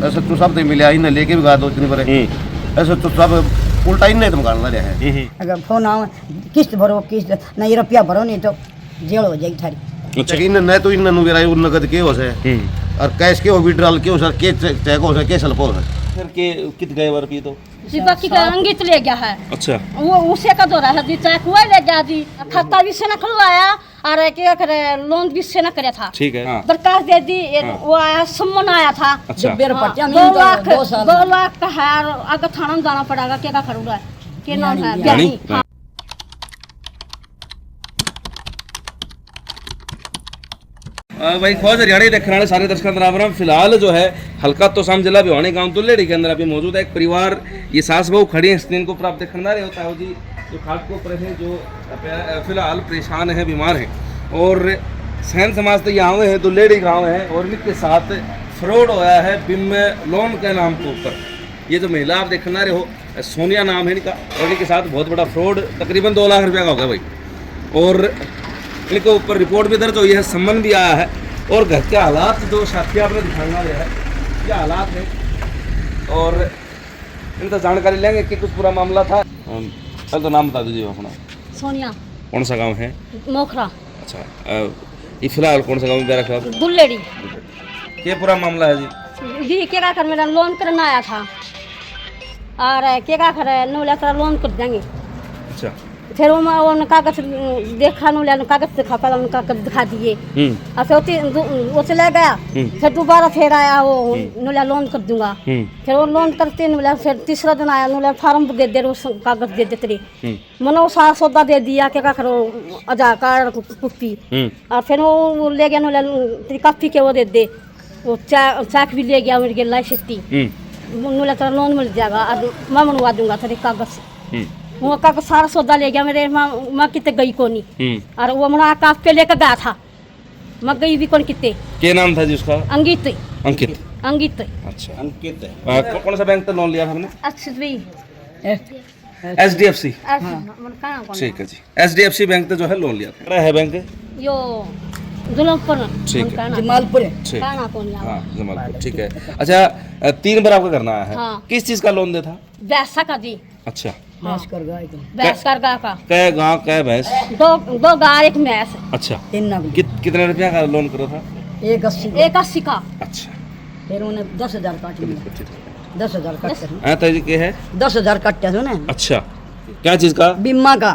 ऐसे तो सब तो मिले इन्हें लेके भी गया 2-3 बार ऐसे तो सब उल्टा इन्हें तो मकान रहा है। अगर फोन आओ किस्त भरो किस्त नहीं रुपया भरो नहीं तो जेल हो जाएगी थारी। अच्छा इन्हें न तो इन्हें नुवेराई उन नगद के हो से और कैश के हो विड्रॉल के हो सर के चेक हो सर के सल्प हो सर फिर के कित गए बार की तो बाकी का अंगित ले गया है। अच्छा वो उसे का दो रहा जी चेक हुआ ले गया जी खाता भी से न खुलवाया और क्या करे लोन भी से न करे था। ठीक है। दरखास्त दे दी वो आया सम्मन आया था। अच्छा 2 लाख का है अगर थाना में जाना पड़ेगा क्या करूँगा क्या नाम है यानी? हाँ। भाई खोज हरियाणा देखने वाले सारे दर्शकों बराबर फिलहाल जो है हल्का तो शाम जिला भिवानी गांव दुल्लेड़ी के अंदर अभी मौजूद है एक परिवार। ये सास बहू खड़ी है स्क्रीन को ऊपर आप देखने रहे होता है जी जो खाट को ऊपर है जो फिलहाल परेशान है बीमार है और सैन समाज तो यहाँ हैं दुल्लेड़ी गाँव है और इनके साथ फ्रॉड होया है बिम लोन के नाम के ऊपर। ये जो महिला आप देखना रहे हो सोनिया नाम है इनका और इनके साथ बहुत बड़ा फ्रॉड तकरीबन 2 लाख रुपया का होगा भाई और इनके ऊपर रिपोर्ट भी दर्ज हुई है सम्मन भी आया है और घर के हालात जो साथी आपने दिखाना है ये हालात है और इनका जानकारी लेंगे कि कुछ पूरा मामला था। चल तो नाम बता दीजिए अपना। सोनिया। कौन सा गांव है? मोखरा। अच्छा ये फिलहाल कौन सा गाँव में रखा दुल्लेड़ी। ये पूरा मामला है जी क्या कर मेरा लोन करना आया था और क्या कर नौला का लोन कर देंगे। अच्छा फिर वो कागज देखा नौला कागज दिखा पहले उनका कागज दिखा दिए अच्छा वो चला गया फिर दोबारा फिर आया वो नौला लोन कर दूंगा फिर वो लोन करते नौला फिर तीसरा दिन आया नौला फार्म दे दे कागज दे दे तेरे मनो सारा सौदा दे दिया क्या करो आधार कार्ड कुप्पी और फिर वो ले गया नौला तेरी काफी के वो दे दे वो चाक भी ले गया मेरे लाइसेंसी नौला तेरा लोन मिल जाएगा और मैं बनवा दूंगा तेरे कागज वो कागज सारा सौदा ले गया मेरे माँ कितने गई को नहीं और वो मना काफ पे लेकर गया था मैं गई भी कौन कितने क्या नाम था जी उसका? अंकित। अंकित। अंकित। अच्छा अंकित कौन सा बैंक से लोन लिया हमने? HDFC। ठीक है जी HDFC बैंक से जो है लोन लिया था है बैंक यो दुलमपुर ठीक है जमालपुर हाँ जमालपुर ठीक है। अच्छा 3 बार आपका करना आया है हाँ। किस चीज का लोन दे था? वैसा का जी। अच्छा भैंस कर गाय का भैंस कर गाय का कै गाँव कै भैंस? 2 गाय 1 भैंस। अच्छा 3 नग कितने रुपया का लोन करो था? 180 का। अच्छा फिर उन्हें 10,000 काट लिया 10,000 काट तो ये है 10,000 काटे थे ना। अच्छा क्या चीज का? बीमा का।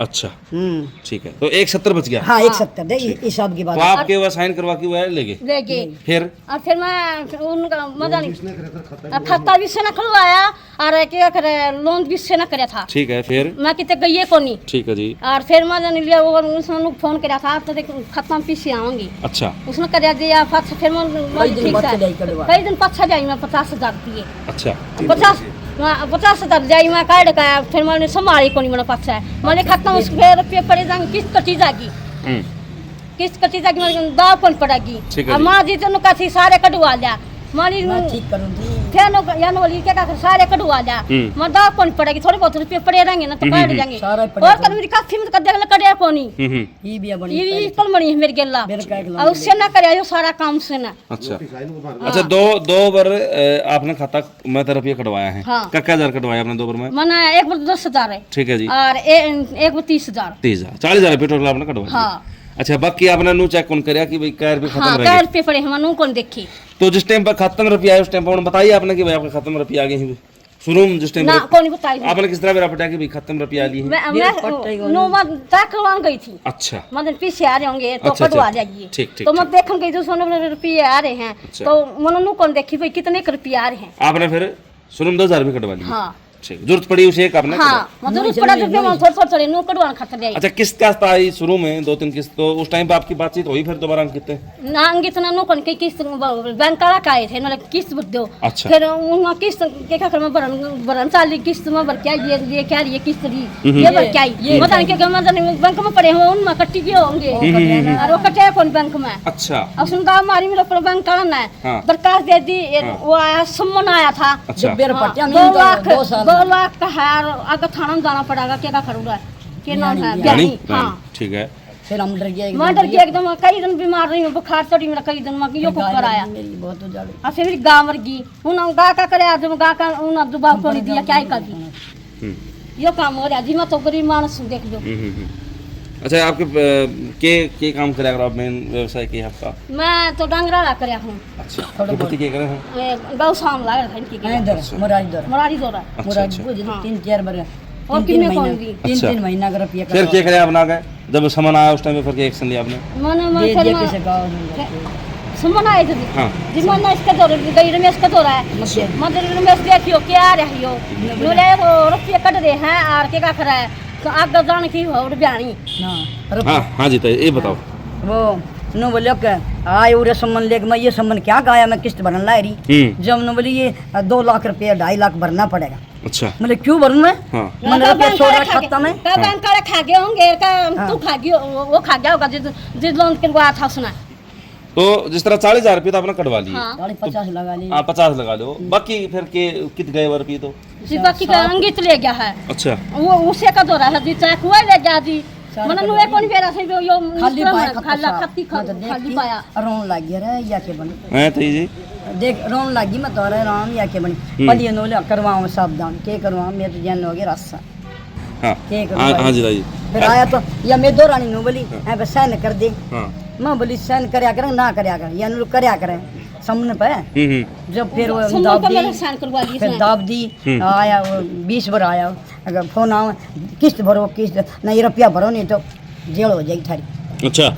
अच्छा ठीक है तो 170 बच गया। हाँ 170 दे हिसाब की बात। तो आपके वह साइन करवा के वो ले गए फिर और फिर मैं उनका मजा नहीं खाता भी से न खुलवाया और क्या करे लोन भी से न करे था। ठीक है फिर मैं कितने गई को नहीं। ठीक है जी और फिर मजा नहीं लिया वो उसने फोन करा था तो खत्म पीछे आऊंगी। अच्छा उसने कर दिया फिर कई दिन पछा जाई मैं 50,000 दिए। अच्छा 50,000 जाई मैं काट का फिर मैंने संभाली को नहीं मैंने पछा है मैंने खत्म उसके रुपये पड़े जाएंगे किस्त कटी जाएगी किस्त कटी जाएगी मैंने दाव कौन पड़ेगी और माँ जी तो कथी सारे कटवा लिया मानी ठीक करूंगी फिर यान वाली क्या सारे कटवा लिया मैं दाव कौन पड़ेगी थोड़े बहुत रुपये पड़े रहेंगे ना तो काट जाएंगे और कल मेरी काफी में कर कटे को नहीं ये कल मनी है मेरे गेला और उससे ना करे सारा काम से ना। अच्छा अच्छा दो बार आपने खाता में रुपये कटवाया है क्या 1000 कटवाया आपने 2 बार में? मैंने एक बार 10,000 है ठीक है जी और एक बार 30,000 40,000 रुपये टोटल आपने कटवाया। हाँ अच्छा बाकी आपने नु चेक कौन करया कि भाई कै रुपये खत्म रह गए पड़े हम नु कौन देखी तो जिस टाइम पर खत्म रुपया आया उस टाइम पर बताइए आपने कि भाई आपके खत्म रुपया आ गए हैं शुरू में जिस टाइम ना कौन बताई आपने किस तरह मेरा पटा कि भाई खत्म रुपया आ लिए मैं नो मैं तकवा गई थी। अच्छा मतलब पीछे आ रहे होंगे तो कटवा जाइए ठीक तो मैं देखन गई तो 100 रुपये आ रहे हैं तो मैंने नु कौन देखी भाई कितने रुपये आ रहे हैं आपने फिर शुरू में 2,000 रुपये कटवा लिए। हाँ ठीक जरूरत पड़ी उसे एक आपने हाँ मतलब पड़ा तो मैं थोड़ा नो कटवाना खातिर जाई। अच्छा किस्त का आई शुरू में 2-3 किस्त तो उस टाइम पे आपकी बातचीत हुई फिर दोबारा कितने ना अंगित ना नो कौन के किस्त बैंक का आए थे ना किस्त भर दो। अच्छा फिर उन किस्त के क्या कर मैं भरन साली किस्त में भर क्या ये क्या ये किस्त दी ये भर क्या ये पता नहीं क्या मतलब बैंक में पड़े हो उन में कट्टी के होंगे और वो कटे कौन बैंक में। अच्छा अब सुन गांव मारी में लोग बैंक का ना है दरखास्त दे दी वो आया सम्मन आया था 2 लाख का है अगर थाना में जाना पड़ेगा क्या करूँगा क्या नाम है यानी? हाँ ठीक है फिर हम डर गए मैं डर गया एकदम, कई दिन बीमार रही हूँ, बुखार चढ़ी मेरा कई दिन, मैं यो कुकर आया मेरी बहुत उजाड़ी ऐसे मेरी गाँव वर्गी हूँ गा का करे जब गा का उन दुबा को नहीं दिया क्या ही कर दी यो काम हो रहा जी। मैं तो गरीब मानस हूँ, देख लो। अच्छा आपके के काम करे अगर आप मेन व्यवसाय के आपका? मैं तो डांगरा ला करे हूँ। अच्छा आपके पति क्या करे हैं? गौशाम लगा रखा इनकी इधर मुरारी दर मरारी जोरा अच्छा मुरारी 3-4 बार और कितने कौन दी 3 महीना का रुपया फिर क्या करे आप ना गए जब समन आया उस टाइम पे, फिर क्या एक्शन लिया आपने? मैंने दे कैसे गाँव सुमन आए थे हाँ। जी, मन इसका दौर गई रमेश का दौर है मदर रमेश देखियो क्या आ रही हो बोले वो रुपये कट रहे हैं आर के का करा है तो आग जान की हो बयानी। हाँ हाँ जी ये बताओ। वो नो बोलियो के आए उरे सम्मान लेके मैं ये सम्मान क्या गाया मैं किस्त भरन ला रही जब नो बोली ये 2 लाख रुपया 2.5 लाख भरना पड़ेगा। अच्छा मतलब क्यों भरूं मैं? हाँ। मैंने रुपया छोड़ रखा खाता में का बैंक का खा गए होंगे का तू खा गयो वो खा गया होगा जिस लोन के हुआ था सुना। तो जिस तरह 40,000 रुपये तो आपने कटवा लिए। हाँ। 50 लगा ली। हाँ 50 लगा लो, बाकी फिर के कित गए वो रुपये तो? जी बाकी का अंगित ले गया है। अच्छा वो उसे का दौरा है जी चाहे हुआ ले गया जी मन नुए कौन फेरा से यो खाली पाया खाला खत्ती खाली पाया रोन लग गया रे या के बनी हैं तो जी देख रोन लगी मैं तो रे राम या के बनी पलिए नो ले करवाऊं सावधान के करवाऊं मैं तो जान हो गया रास्ता हाँ के हाँ जी दादी फिर आया तो या मैं दो रानी नो बोली ऐ बस सहन कर दे हाँ मैं बोली सहन करया कर ना करया कर या नु करया करे सामने पे जब फिर वो दाब दी फिर दाब दी आया वो 20 बार आया अगर फोन आओ किस्त भरो किस्त नहीं रुपया भरो नहीं तो जेल हो जाएगी थारी। अच्छा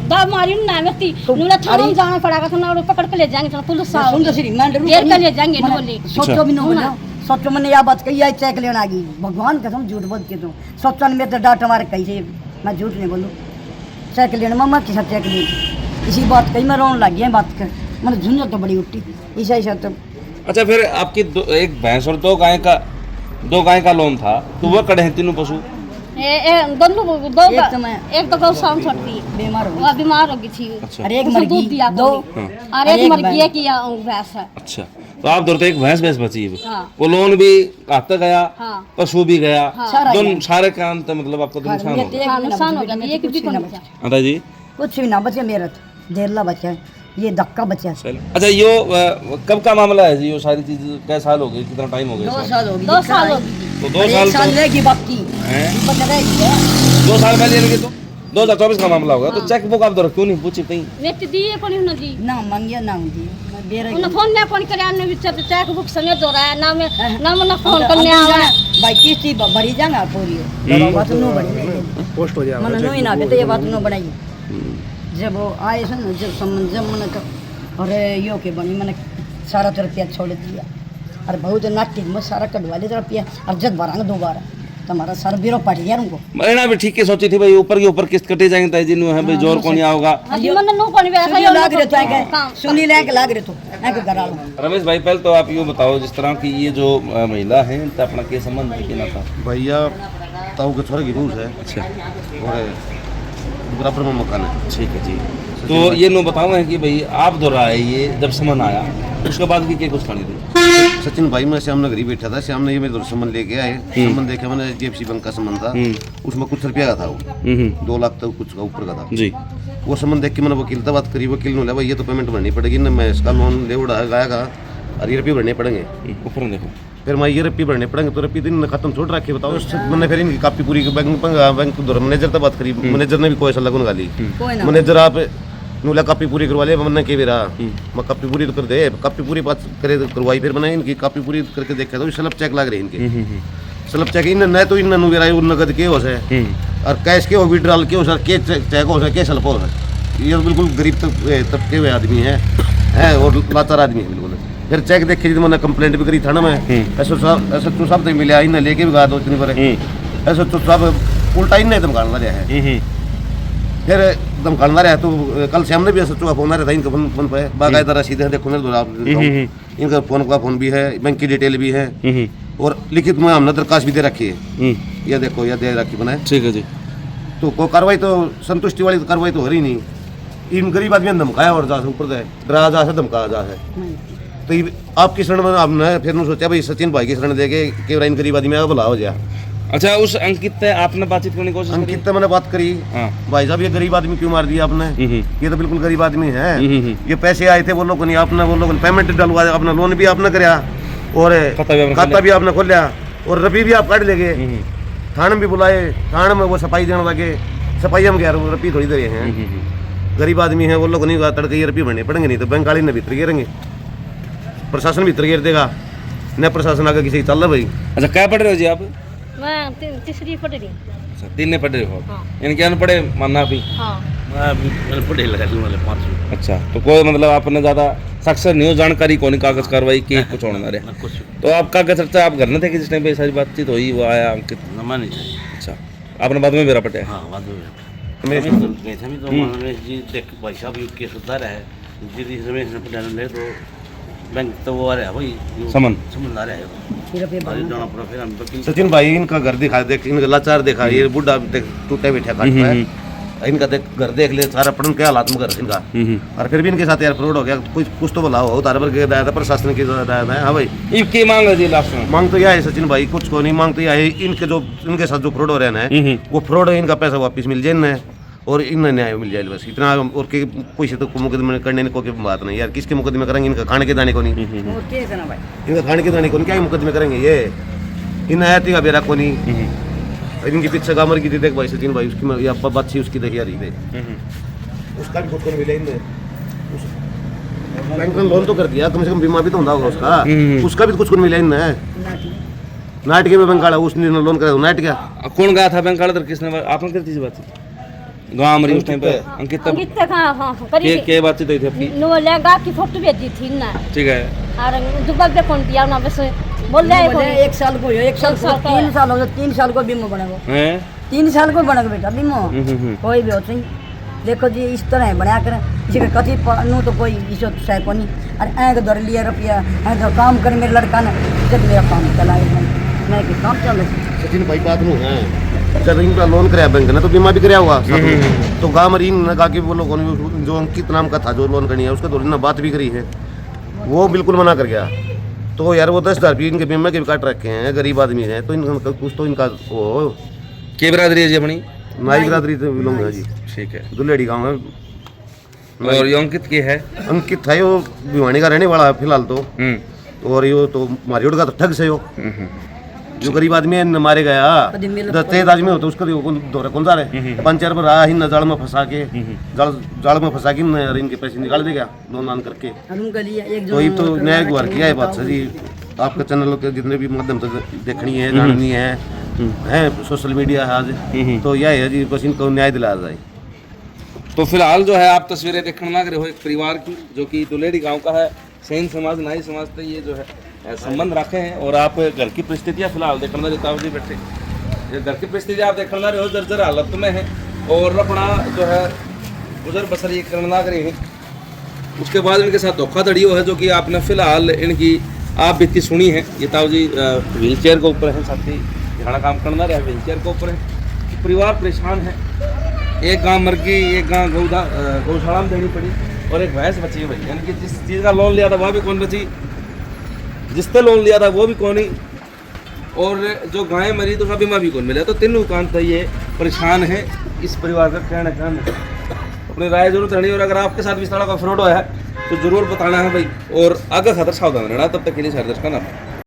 दाब मारी ना मेती नुला थाने जाना पड़ेगा तो ना पकड़ के ले जाएंगे तो पुलिस आ सुन तो श्री मैं डरू देर कर ले जाएंगे बोली सोचो भी न हो सोचो मैंने या बात कही आई चेक लेना आ गई भगवान कसम झूठ बोल के तो सोचो में तो डांट मार कैसे मैं झूठ नहीं बोलूं चेक लेना मम्मा के साथ चेक ली इसी बात कही मैं रोन लग गया बात कर मैंने झुंझट तो बड़ी उठी ऐसा तो। अच्छा फिर आपकी एक भैंस और 2 गाय का लोन था तो वो कड़े हैं तीनों पशु? दोनों दो एक तो गौशाम छोड़ती बीमार हो वो बीमार हो गई थी अच्छा अरे एक उसको मर दूध गई दिया 2 और एक मर गई कि भैंस है। अच्छा तो आप दौड़ते एक भैंस बची है हाँ। वो लोन भी आता गया हाँ। पशु भी गया सारा दोनों सारे काम तो मतलब आपका तो नुकसान हो गया। हाँ, नुकसान हो गया एक भी नहीं बचा। आता जी कुछ भी ना बचे मेरा देरला बचा ये धक्का बचा अच्छा यो कब का मामला है जी? ये सारी चीज कै साल हो गए, कितना टाइम हो गया? 2 साल हो गए 2 साल हो गई तो 2 साल साल रहेगी बाकी हैं? बच रहेगी 2 साल पहले लगे तो 2024 का मामला होगा तो चेक बुक आप दो क्यों नहीं पूछी कहीं? व्यक्ति दिए कोनी न जी ना मांगिया ना दी बेरे उन फोन में फोन करे आने विच चेक बुक समेत हो रहा है ना मैं फोन करने आ रहा है भाई किस्ती भरी जाएगा पूरी बात नो बड़ी पोस्ट हो जाएगा मन नो ही ना कहते ये बात नो बनाई जब वो आए सन जब संबंध जब मन का अरे यो के बनी मैंने सारा तो रुपया छोड़ दिया और बहुत नाटी में सारा कटवा लिया रुपया और जब भरांगे दोबारा तुम्हारा सर बीरो पट गया उनको मैंने भी ठीक है सोची थी भाई ऊपर के ऊपर किस्त कटे जाएंगे ताई जी नु है भाई जोर कौन आओगा अजी मन नो कोनी वैसा सुनी लाग रहे तो है सुनी लाग रहे तो है के करा लो रमेश भाई पहले तो आप यूँ बताओ जिस तरह की ये जो महिला है तो अपना के संबंध है कि ना था? भैया ताऊ के छोरे की रूस है अच्छा और बराबर में मकान है। ठीक है जी तो ये नो बताओ है कि भाई आप दोहराए ये जब समन आया उसके बाद की क्या कुछ खानी थी? सचिन भाई मैं श्याम नगर ही बैठा था, श्याम ने ये मेरे संबंध लेके आए संबंध देखे मैंने जीएफसी बैंक का संबंध था उसमें कुछ रुपया का था वो 2 लाख तक कुछ का ऊपर का था जी वो संबंध देख के मैंने वकील से बात करी वकील ने बोला भाई ये तो पेमेंट भरनी पड़ेगी ना मैं इसका लोन ले उड़ा गाएगा और ये रुपये भरने पड़ेंगे ऊपर देखो फिर मैं ये रुपये भरने पड़ेंगे तो रुपये दिन खत्म छोड़ रखे बताओ मैंने फिर इनकी कापी पूरी बैंक मैनेजर से बात करी मैनेजर ने भी कोई ऐसा लगन गाली मैनेजर आप नूला कापी पूरी करवा ले मैंने के भी रहा मैं कापी पूरी तो कर दे कापी पूरी बात करे करवाई फिर मैंने इनकी कापी पूरी करके देखा तो स्लैब चेक लग रहे इनके स्लैब चेक इन न तो इन नुवेरा नगद के हो है और कैश के हो विड्रॉल के हो सर के चेक हो सर के स्लैब हो सर ये बिल्कुल गरीब तबके हुए आदमी है और लाचार आदमी है बिल्कुल फिर चेक देखे जी मैंने कंप्लेंट भी करी थाना में एस एच साहब तो मिले इन्हें लेके भी गा 2-3 बार एस एच साहब उल्टा इन्हें धमकाना रहा है फिर धमकाना रहा तो कल शाम ने भी एस एच का फोन आ रहा था इनका फोन पे बाकायदा रसीद है देखो मेरे इनका फोन भी है बैंक की डिटेल भी है और लिखित में हमने दरखास्त भी दे रखी है ये देखो ये दे रखी बनाए ठीक है जी तो कोई कार्रवाई तो संतुष्टि वाली कार्रवाई तो हो रही नहीं इन गरीब आदमी ने धमकाया और जा ऊपर जाए डरा जा से धमका जा है तो आपकी शरण में आपने फिर सोचा भाई सचिन भाई की शरण देके कि इन गरीब आदमी का भला हो जाए अच्छा, उस अंकित से आपने बातचीत करने की कोशिश करी? अंकित से मैंने बात करी, हाँ। भाई साहब ये गरीब आदमी क्यों मार दिया आपने, ये तो बिल्कुल गरीब आदमी है, ये पैसे आए थे वो लोगों ने, आपने वो लोगों ने पेमेंट डलवाया, अपना लोन भी आपने कराया और खाता भी आपने खोलिया और रबी भी आप काट ले गए, थाने भी बुलाए, थाने में वो सफाई देने लगे, सफाई हम गया रबी थोड़ी देर हैं, गरीब आदमी है वो लोग नहीं कहा तड़के ये रबी भरने पड़ेंगे, नहीं तो बैंक वाले ने भीतर गिरेंगे, प्रशासन भीतर गिर देगा, न प्रशासन आगे किसी चल रहा भाई। अच्छा, क्या पढ़ रहे हो जी आप? मैं तीसरी पढ़ रही हूँ। अच्छा, 3 ने पढ़ रहे हो, हाँ। इनके अनपढ़े मानना भी? हाँ। मैंने पढ़े लगा दूँ वाले 500। अच्छा, तो कोई मतलब आपने ज़्यादा सक्सेस नहीं हो, जानकारी कौन कागज कार्रवाई की कुछ होने ना रहे, तो आप कागज चर्चा आप घर में थे कि जिस टाइम पे सारी बातचीत हुई वो आया अंकित? अच्छा, आपने बाद में मेरा पटे? हाँ, बाद में गए थे तो रमेश जी देख भाई साहब युग के सुधार है जी, रमेश ने पटेल ले तो बैंक तो वो आ रहा है भाई समन आ रहा है जाना पड़ा, फिर हम वकील सचिन भाई इनका घर दिखा, देख इनका लाचार देखा, ये बुढ़ा देख टूटे बैठा खाट पे है, इनका देख घर देख ले सारा पड़न क्या हालात में घर इनका, और फिर भी इनके साथ यार फ्रॉड हो गया, कुछ तो भला हो, तार पर के दाया था प्रशासन की दाया था। हाँ भाई, इनकी मांग है जी लास्ट में? मांग तो यह है सचिन भाई, कुछ को नहीं मांग तो यह है, इनके साथ जो फ्रॉड हो रहे हैं वो फ्रॉड है, इनका पैसा वापस मिल जाए ना और इन्हें न्याय मिल जाए, बस इतना। और के कोई से तो मुकदमे करने को की बात नहीं यार, किसके मुकदमे करेंगे, इनका खाने के दाने को नहीं, इनका खाने के दाने को नहीं, क्या मुकदमे करेंगे ये, इन आयाती का बेरा को नहीं, इनके पीछे गामर की देख भाई सचिन भाई, उसकी बात थी उसकी देखिए रही उसका भी कुछ मिले इनने, बैंक ने लोन तो कर दिया, कम से कम बीमा भी तो होगा उसका भी कुछ मिला इनने, नाटके में बैंक वाला उसने लोन कराया, नाट क्या कौन गया था बैंक वाला, किसने आपने करती थी बात गाँव में उस टाइम पे? अंकित के बातचीत हुई थी अपनी? नो लहंगा की फोटो भेजी थी ना, ठीक है, और दुबई पे कौन दिया ना, बस बोल रहे हैं 1 साल को 1 साल को 3 साल हो गए, 3 साल को बीमा बनेगा, हैं 3 साल को बनेगा बेटा बीमा, कोई भी हो सही। देखो जी इस तरह बना कर किसी का कथी नो तो कोई इज्जत सह को नहीं, अरे ऐ दर लिया रुपया, ऐ तो काम कर मेरे लड़का ने, जब मेरा काम चलाए मैं कि काम चल रहा। सचिन भाई बात नहीं है, जब इनका लोन कराया बैंक ने तो बीमा भी कराया हुआ, तो गाँव में ने कहा कि वो लोगों ने जो अंकित नाम का था जो लोन करनी है उसका थोड़ी ना बात भी करी है, वो बिल्कुल मना कर गया, तो यार वो 10,000 रुपये इनके बीमा के भी काट रखे हैं, गरीब आदमी है तो इनका कुछ तो इनका वो के बिरादरी है जी अपनी? नाई बिरादरी से बिलोंग है जी, ठीक है, दुलेड़ी गाँव है। और ये अंकित की है? अंकित है वो भिवानी का रहने वाला है फिलहाल तो, और यो तो मारियोड का तो ठग से हो, जो गरीब आदमी है मारे गया, 10 आदमी होता उसका दौरा कौन सा रहे, 5-4 बार आया ही जाल में फंसा के, जाल में फंसा के इनके पैसे निकाल दे गया लोन आन करके, तो ये तो न्याय गुहार किया है बात सर जी। आपके चैनल के जितने भी माध्यम से देखनी है जाननी है सोशल मीडिया है आज, तो यह है जी बस इनको न्याय दिलाया जाए। तो फिलहाल जो है आप तस्वीरें देखने लग रहे हो एक परिवार की जो कि दुलेड़ी गांव का है, सैन समाज नाई समाज से ये जो है संबंध रखे हैं, और आप घर की परिस्थितियाँ फिलहाल देखना देता हूँ जी बैठे, ये घर की परिस्थिति आप देखना रहे हो जर्जर हालत में है, और अपना जो है गुजर बसर ये करना लग रहे हैं, उसके बाद इनके साथ धोखाधड़ी है जो कि आपने फिलहाल इनकी आप बीती सुनी है। ये ताऊ जी व्हील चेयर के ऊपर है, साथी यहाँ काम करना रहे व्हील चेयर के ऊपर है, परिवार परेशान है, एक गांव मर गई, एक गांव गौशाला में देनी पड़ी, और एक भैंस बची है भाई, यानी कि जिस चीज़ का लोन लिया था वह भी कौन बची, जिससे लोन लिया था वो भी कौन ही, और जो गाय मरी तो उसका बीमा भी कौन मिला, तो तीनों कान था ये परेशान है इस परिवार का कहना अपनी राय जरूर करनी, और अगर आपके साथ भी इस तरह का फ्रॉड हुआ है तो जरूर बताना है भाई, और आगे खतर सावधान रहना। तब तक के लिए सारे दर्शकों